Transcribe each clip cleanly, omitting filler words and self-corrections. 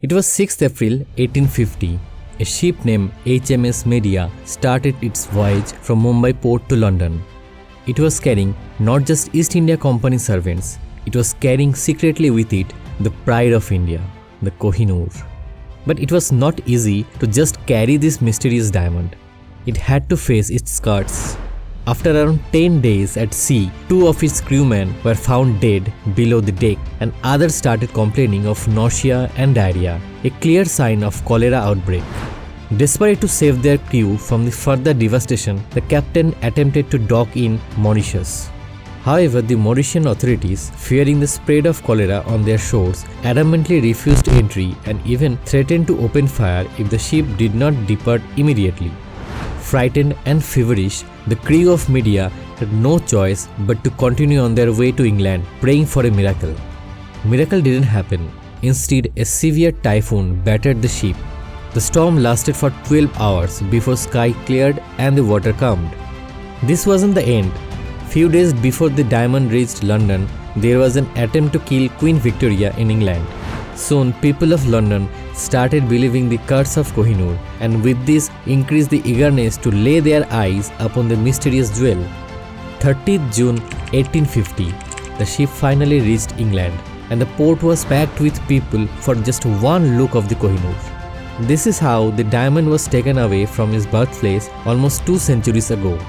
It was 6th April 1850. A ship named HMS Media started its voyage from Mumbai port to London. It was carrying not just East India Company servants, it was carrying secretly with it the pride of India, the Kohinoor. But it was not easy to just carry this mysterious diamond. It had to face its skirts. After around 10 days at sea, 2 of its crewmen were found dead below the deck and others started complaining of nausea and diarrhea, a clear sign of cholera outbreak. Desperate to save their crew from the further devastation, the captain attempted to dock in Mauritius. However, the Mauritian authorities, fearing the spread of cholera on their shores, adamantly refused entry and even threatened to open fire if the ship did not depart immediately. Frightened and feverish, the crew of Media had no choice but to continue on their way to England, praying for a miracle. Miracle didn't happen. Instead, a severe typhoon battered the ship. The storm lasted for 12 hours before sky cleared and the water calmed. This wasn't the end. Few days before the diamond reached London, there was an attempt to kill Queen Victoria in England. Soon, people of London started believing the curse of Kohinoor, and with this increased the eagerness to lay their eyes upon the mysterious jewel. 30th June 1850, the ship finally reached England, and the port was packed with people for just one look of the Kohinoor. This is how the diamond was taken away from its birthplace almost 2 centuries ago.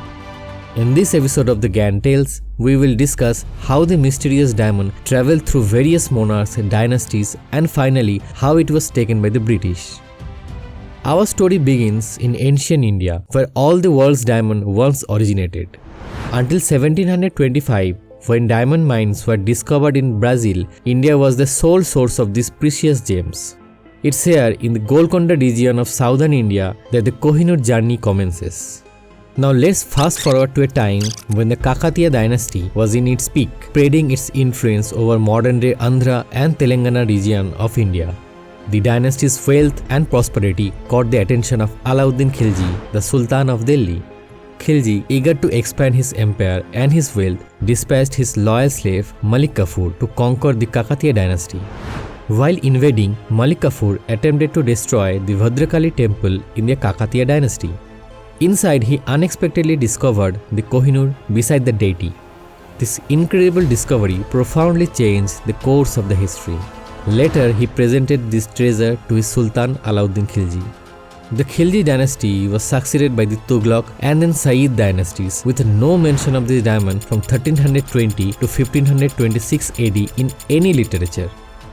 In this episode of the Gyan Tales, we will discuss how the mysterious diamond traveled through various monarchs and dynasties and finally how it was taken by the British. Our story begins in ancient India, where all the world's diamonds once originated. Until 1725, when diamond mines were discovered in Brazil, India was the sole source of these precious gems. It's here in the Golconda region of southern India that the Kohinoor journey commences. Now let's fast forward to a time when the Kakatiya dynasty was in its peak, spreading its influence over modern-day Andhra and Telangana region of India. The dynasty's wealth and prosperity caught the attention of Alauddin Khilji, the Sultan of Delhi. Khilji, eager to expand his empire and his wealth, dispatched his loyal slave Malik Kafur to conquer the Kakatiya dynasty. While invading, Malik Kafur attempted to destroy the Bhadrakali temple in the Kakatiya dynasty. Inside, he unexpectedly discovered the Kohinoor beside the deity. This incredible discovery profoundly changed the course of the history. Later, he presented this treasure to his Sultan Alauddin Khilji. The Khilji dynasty was succeeded by the Tughlaq and then Sayyid dynasties, with no mention of this diamond from 1320 to 1526 AD in any literature.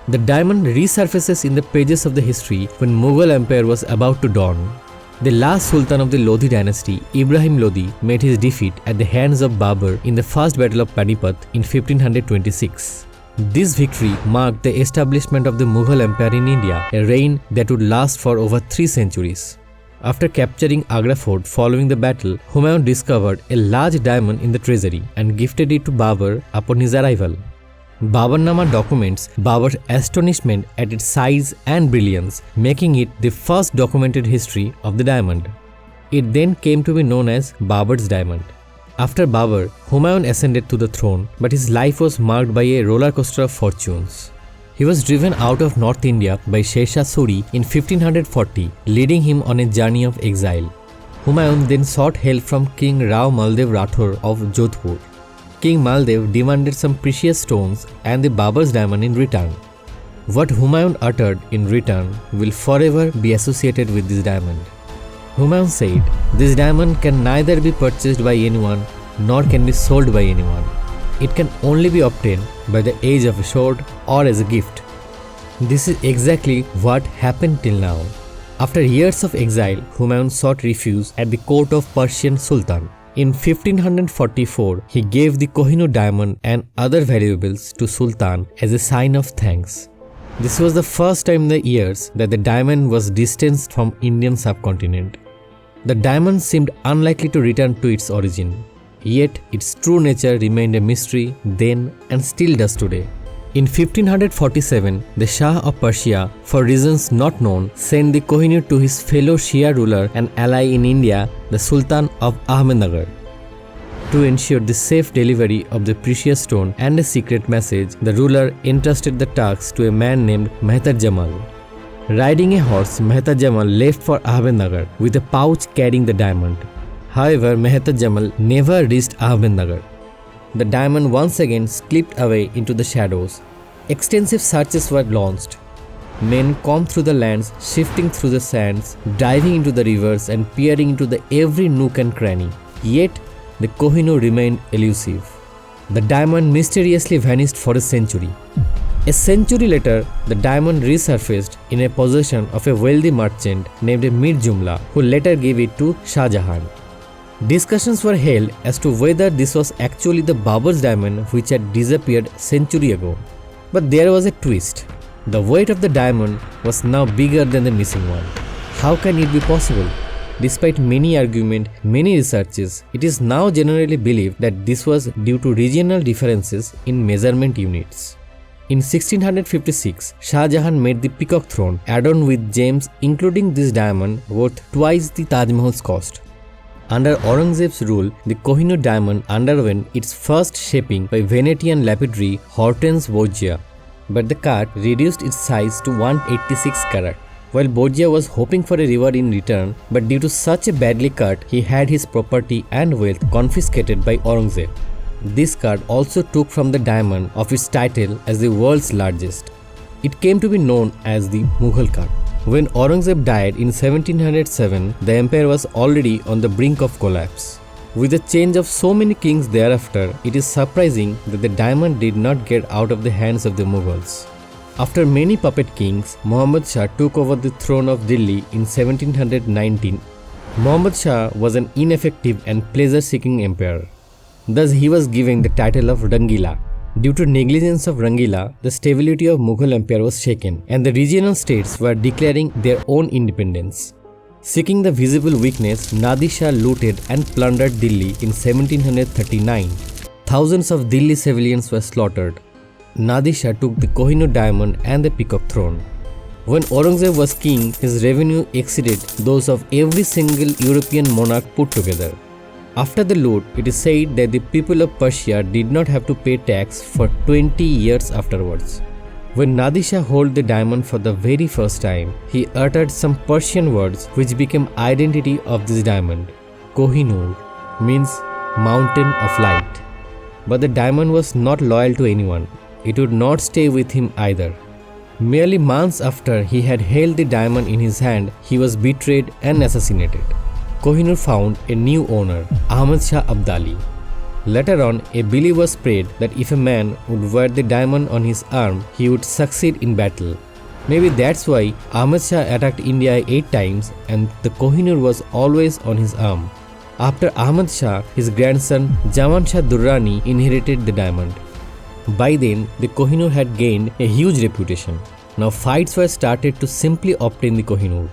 The diamond resurfaces in the pages of the history when Mughal Empire was about to dawn. The last Sultan of the Lodi dynasty, Ibrahim Lodi, met his defeat at the hands of Babur in the First Battle of Panipat in 1526. This victory marked the establishment of the Mughal Empire in India, a reign that would last for over 3 centuries. After capturing Agra fort following the battle, Humayun discovered a large diamond in the treasury and gifted it to Babur upon his arrival. Babarnama documents Babur's astonishment at its size and brilliance, making it the first documented history of the diamond. It then came to be known as Babur's diamond. After Babur, Humayun ascended to the throne, but his life was marked by a roller coaster of fortunes. He was driven out of North India by Sher Suri in 1540, leading him on a journey of exile. Humayun then sought help from King Rao Maldev Rathore of Jodhpur. King Maldev demanded some precious stones and the Babur's diamond in return. What Humayun uttered in return will forever be associated with this diamond. Humayun said, "This diamond can neither be purchased by anyone nor can be sold by anyone. It can only be obtained by the edge of a sword or as a gift." This is exactly what happened till now. After years of exile, Humayun sought refuge at the court of Persian Sultan. In 1544, he gave the Kohinoor diamond and other valuables to Sultan as a sign of thanks. This was the first time in the years that the diamond was distanced from Indian subcontinent. The diamond seemed unlikely to return to its origin, yet its true nature remained a mystery then and still does today. In 1547, the Shah of Persia, for reasons not known, sent the Kohinoor to his fellow Shia ruler and ally in India, the Sultan of Ahmednagar. To ensure the safe delivery of the precious stone and a secret message, the ruler entrusted the task to a man named Mehtar Jamal. Riding a horse, Mehta Jamal left for Ahmednagar with a pouch carrying the diamond. However, Mehta Jamal never reached Ahmednagar. The diamond once again slipped away into the shadows. Extensive searches were launched. Men combed through the lands, shifting through the sands, diving into the rivers and peering into the every nook and cranny. Yet, the Kohinoor remained elusive. The diamond mysteriously vanished for a century. A century later, the diamond resurfaced in a possession of a wealthy merchant named Mir Jumla, who later gave it to Shah Jahan. Discussions were held as to whether this was actually the Babur's diamond which had disappeared century ago. But there was a twist. The weight of the diamond was now bigger than the missing one. How can it be possible? Despite many arguments, many researches, it is now generally believed that this was due to regional differences in measurement units. In 1656, Shah Jahan made the peacock throne adorned with gems, including this diamond worth twice the Taj Mahal's cost. Under Aurangzeb's rule, the Kohinoor diamond underwent its first shaping by Venetian lapidary Hortense Borgia, but the cut reduced its size to 186 carat. While Borgia was hoping for a reward in return, but due to such a badly cut, he had his property and wealth confiscated by Aurangzeb. This cut also took from the diamond of its title as the world's largest. It came to be known as the Mughal cut. When Aurangzeb died in 1707, the empire was already on the brink of collapse. With the change of so many kings thereafter, it is surprising that the diamond did not get out of the hands of the Mughals. After many puppet kings, Muhammad Shah took over the throne of Delhi in 1719. Muhammad Shah was an ineffective and pleasure-seeking emperor. Thus, he was given the title of Rangila. Due to negligence of Rangila, the stability of Mughal Empire was shaken, and the regional states were declaring their own independence. Seeking the visible weakness, Nadir Shah looted and plundered Delhi in 1739. Thousands of Delhi civilians were slaughtered. Nadir Shah took the Kohinoor diamond and the peacock throne. When Aurangzeb was king, his revenue exceeded those of every single European monarch put together. After the loot, it is said that the people of Persia did not have to pay tax for 20 years afterwards. When Nadir Shah held the diamond for the very first time, he uttered some Persian words which became identity of this diamond. Kohinoor means mountain of light. But the diamond was not loyal to anyone. It would not stay with him either. Merely months after he had held the diamond in his hand, he was betrayed and assassinated. Kohinoor found a new owner, Ahmad Shah Abdali. Later on, a belief was spread that if a man would wear the diamond on his arm, he would succeed in battle. Maybe that's why Ahmad Shah attacked India 8 times and the Kohinoor was always on his arm. After Ahmad Shah, his grandson Zaman Shah Durrani inherited the diamond. By then, the Kohinoor had gained a huge reputation. Now fights were started to simply obtain the Kohinoor.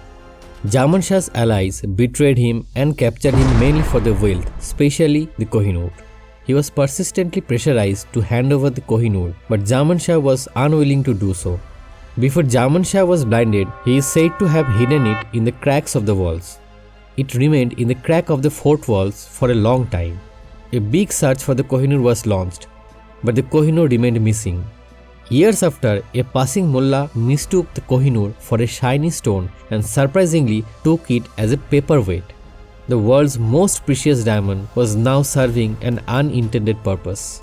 Zaman Shah's allies betrayed him and captured him mainly for the wealth, especially the Kohinoor. He was persistently pressurized to hand over the Kohinoor, but Zaman Shah was unwilling to do so. Before Zaman Shah was blinded, he is said to have hidden it in the cracks of the walls. It remained in the crack of the fort walls for a long time. A big search for the Kohinoor was launched, but the Kohinoor remained missing. Years after, a passing mullah mistook the Kohinoor for a shiny stone and surprisingly took it as a paperweight. The world's most precious diamond was now serving an unintended purpose.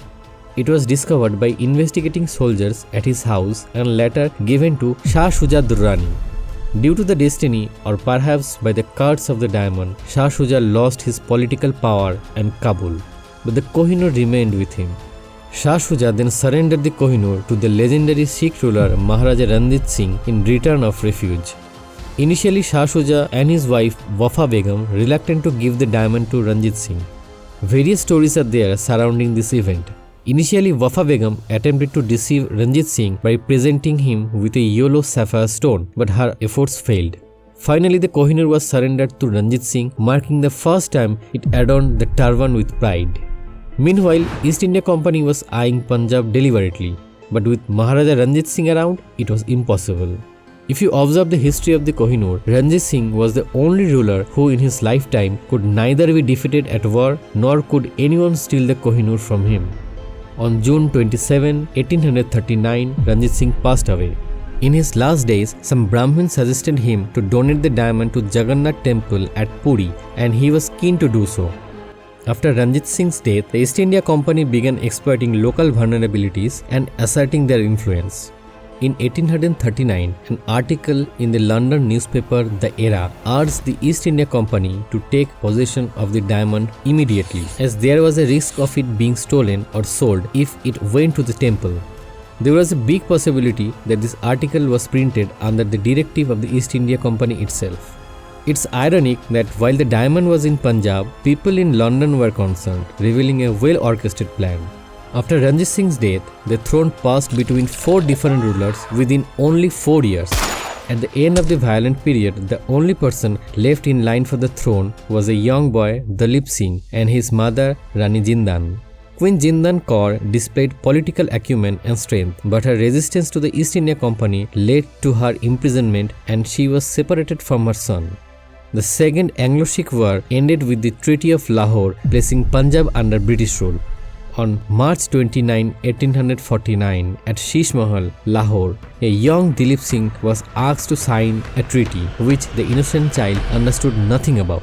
It was discovered by investigating soldiers at his house and later given to Shah Shuja Durrani. Due to the destiny, or perhaps by the curse of the diamond, Shah Shuja lost his political power and Kabul, but the Kohinoor remained with him. Shah Shuja then surrendered the Kohinoor to the legendary Sikh ruler Maharaja Ranjit Singh in return of refuge. Initially, Shah Shuja and his wife Wafa Begum reluctant to give the diamond to Ranjit Singh. Various stories are there surrounding this event. Initially, Wafa Begum attempted to deceive Ranjit Singh by presenting him with a yellow sapphire stone, but her efforts failed. Finally, the Kohinoor was surrendered to Ranjit Singh, marking the first time it adorned the turban with pride. Meanwhile, East India Company was eyeing Punjab deliberately, but with Maharaja Ranjit Singh around, it was impossible. If you observe the history of the Kohinoor, Ranjit Singh was the only ruler who in his lifetime could neither be defeated at war nor could anyone steal the Kohinoor from him. On June 27, 1839, Ranjit Singh passed away. In his last days, some Brahmins suggested him to donate the diamond to Jagannath temple at Puri, and he was keen to do so. After Ranjit Singh's death, the East India Company began exploiting local vulnerabilities and asserting their influence. In 1839, an article in the London newspaper The Era urged the East India Company to take possession of the diamond immediately, as there was a risk of it being stolen or sold if it went to the temple. There was a big possibility that this article was printed under the directive of the East India Company itself. It's ironic that while the diamond was in Punjab, people in London were concerned, revealing a well-orchestrated plan. After Ranjit Singh's death, the throne passed between 4 different rulers within only 4 years. At the end of the violent period, the only person left in line for the throne was a young boy, Dalip Singh, and his mother, Rani Jindan. Queen Jindan Kaur displayed political acumen and strength, but her resistance to the East India Company led to her imprisonment and she was separated from her son. The Second Anglo-Sikh War ended with the Treaty of Lahore, placing Punjab under British rule. On March 29, 1849, at Sheesh Mahal, Lahore, a young Dalip Singh was asked to sign a treaty which the innocent child understood nothing about.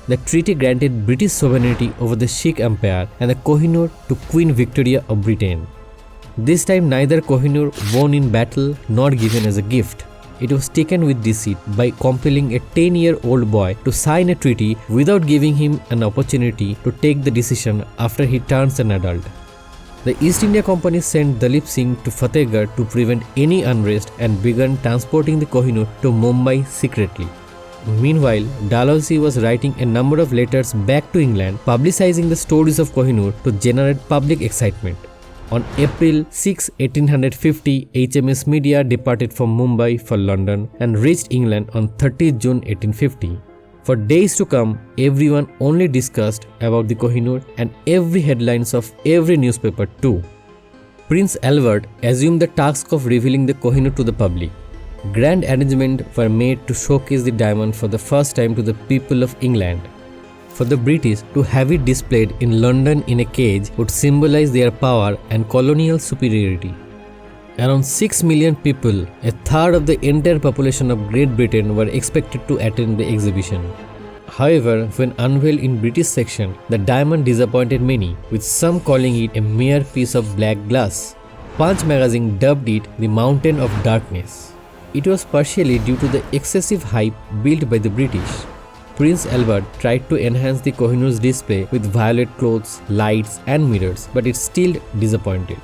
The treaty granted British sovereignty over the Sikh Empire and the Kohinoor to Queen Victoria of Britain. This time neither Kohinoor won in battle nor given as a gift. It was taken with deceit by compelling a 10-year-old boy to sign a treaty without giving him an opportunity to take the decision after he turns an adult. The East India Company sent Dalip Singh to Fatehgarh to prevent any unrest and began transporting the Kohinoor to Mumbai secretly. Meanwhile, Dalhousie was writing a number of letters back to England, publicizing the stories of Kohinoor to generate public excitement. On April 6, 1850, HMS Media departed from Mumbai for London and reached England on 30 June 1850. For days to come, everyone only discussed about the Kohinoor and every headlines of every newspaper too. Prince Albert assumed the task of revealing the Kohinoor to the public. Grand arrangements were made to showcase the diamond for the first time to the people of England. For the British to have it displayed in London in a cage would symbolize their power and colonial superiority. Around 6 million people, a third of the entire population of Great Britain, were expected to attend the exhibition. However, when unveiled in British section, the diamond disappointed many, with some calling it a mere piece of black glass. Punch magazine dubbed it the Mountain of Darkness. It was partially due to the excessive hype built by the British. Prince Albert tried to enhance the Kohinoor's display with violet clothes, lights and mirrors, but it still disappointed.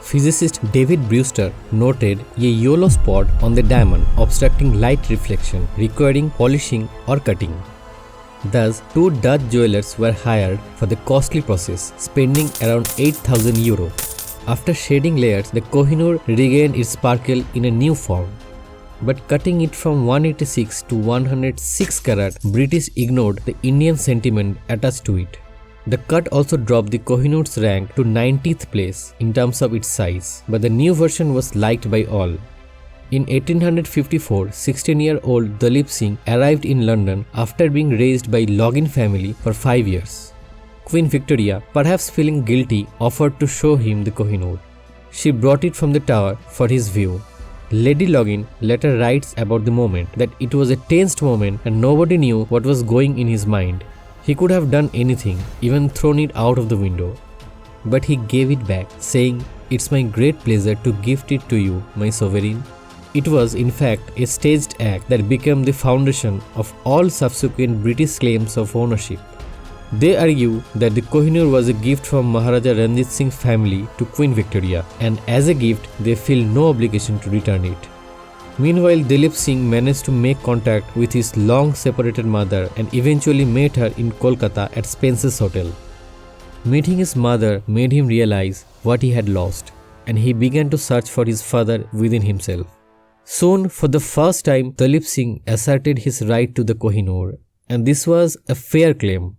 Physicist David Brewster noted a yellow spot on the diamond obstructing light reflection, requiring polishing or cutting. Thus, 2 Dutch jewelers were hired for the costly process, spending around €8,000. After shading layers, the Kohinoor regained its sparkle in a new form. But cutting it from 186 to 106 carat, British ignored the Indian sentiment attached to it. The cut also dropped the Kohinoor's rank to 90th place in terms of its size, but the new version was liked by all. In 1854, 16-year-old Dalip Singh arrived in London after being raised by Login family for 5 years. Queen Victoria, perhaps feeling guilty, offered to show him the Kohinoor. She brought it from the tower for his view. Lady Login later writes about the moment that it was a tensed moment and nobody knew what was going in his mind. He could have done anything, even thrown it out of the window. But he gave it back, saying, "It's my great pleasure to gift it to you, my sovereign." It was, in fact, a staged act that became the foundation of all subsequent British claims of ownership. They argue that the Kohinoor was a gift from Maharaja Ranjit Singh's family to Queen Victoria, and as a gift, they feel no obligation to return it. Meanwhile, Dalip Singh managed to make contact with his long-separated mother and eventually met her in Kolkata at Spencer's Hotel. Meeting his mother made him realize what he had lost, and he began to search for his father within himself. Soon, for the first time, Dalip Singh asserted his right to the Kohinoor, and this was a fair claim.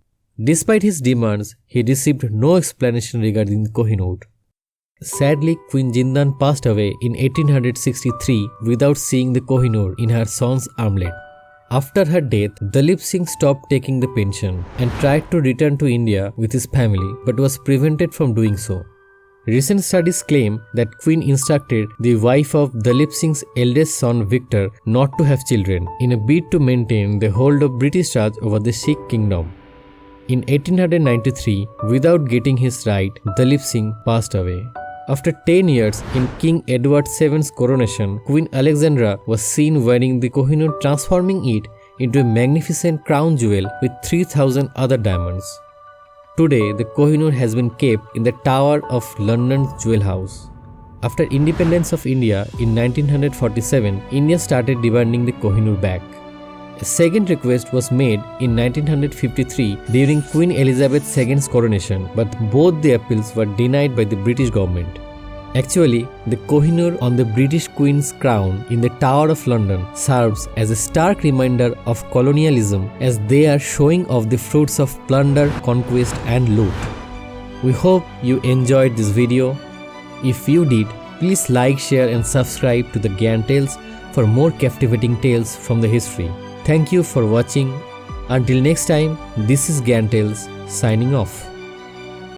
Despite his demands, he received no explanation regarding the Kohinoor. Sadly, Queen Jindan passed away in 1863 without seeing the Kohinoor in her son's armlet. After her death, Dalip Singh stopped taking the pension and tried to return to India with his family but was prevented from doing so. Recent studies claim that Queen instructed the wife of Dalip Singh's eldest son Victor not to have children in a bid to maintain the hold of British Raj over the Sikh kingdom. In 1893, without getting his right, Dalip Singh passed away. After 10 years in King Edward VII's coronation, Queen Alexandra was seen wearing the Kohinoor, transforming it into a magnificent crown jewel with 3,000 other diamonds. Today, the Kohinoor has been kept in the Tower of London's Jewel House. After independence of India in 1947, India started demanding the Kohinoor back. A second request was made in 1953 during Queen Elizabeth II's coronation, but both the appeals were denied by the British government. Actually, the Kohinoor on the British Queen's crown in the Tower of London serves as a stark reminder of colonialism, as they are showing off the fruits of plunder, conquest and loot. We hope you enjoyed this video. If you did, please like, share and subscribe to the Gyan Tales for more captivating tales from the history. Thank you for watching. Until next time, this is Gyan Tales signing off.